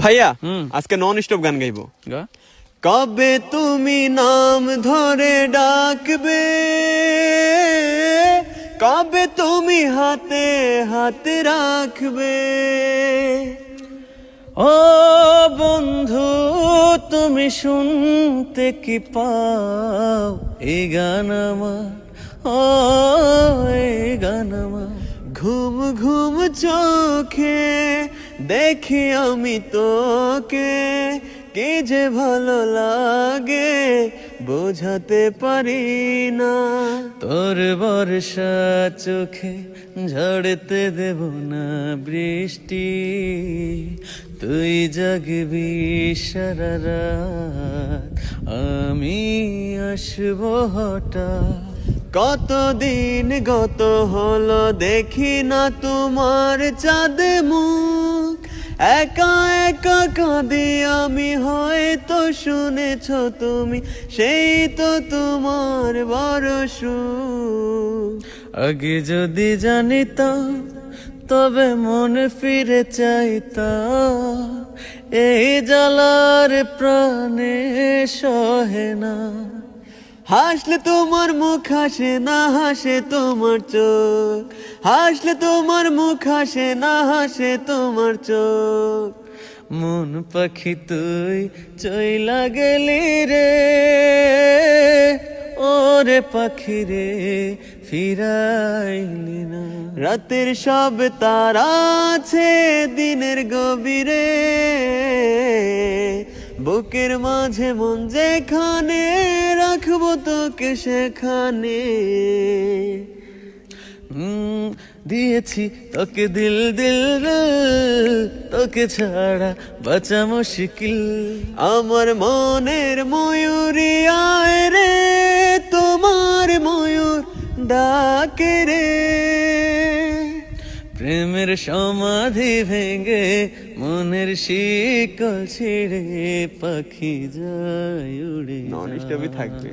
ভাইয়া আজকে non stop গান গাইবো। কবে তুমি নাম ধরে ডাকবে, কবে তুমি হাতে হাতে রাখবে। ও বন্ধু তুমি শুনতে কি পাও এই গান আমার, ও এই গান আমার। ঘুম ঘুম চোখে দেখি আমি তোকে, কি যে ভালো লাগে বোঝাতে পারি না। তোর বর্ষা চোখে ঝড়তে দেব না বৃষ্টি, তুই জাগবি সারা রাত, আমি আসবো হঠাৎ। কতদিন গত হলো দেখি না তোমার চাঁদ মুখ, একা একা কাঁদি আমি, হয়তো শুনেছ তুমি, সেই তো তোমার বড় সুখ। আগে যদি জানিতাম তবে মনে ফিরে চাইতাম, এই জ্বালার প্রাণে সহে না। হাসলে তোমার মুখ হাসে না, হাসে তোমার চোখ, হাসলে তোমার মুখ হাসে না, হাসে তোমার চোখ। মন পাখি তুই চইলা গেলি রে, ওরে পাখি রে ফিরাইলি না। রাতের সব তারা আছে দিনের গভীরে, বুকের মাঝে মন যেখানে রাখবো তোকে সেখানে। দিয়েছি তোকে দিল দিল দিল, তোকে ছাড়া বাঁচা মুশকিল। আমার মনের ময়ূরী আয় রে, তোমার ময়ূর ডাকে রে। প্রেমের সমাধি ভেঙে মনের শিকল ছিঁড়ে পাখি যায় উড়ে। নন স্টপই থাকবে।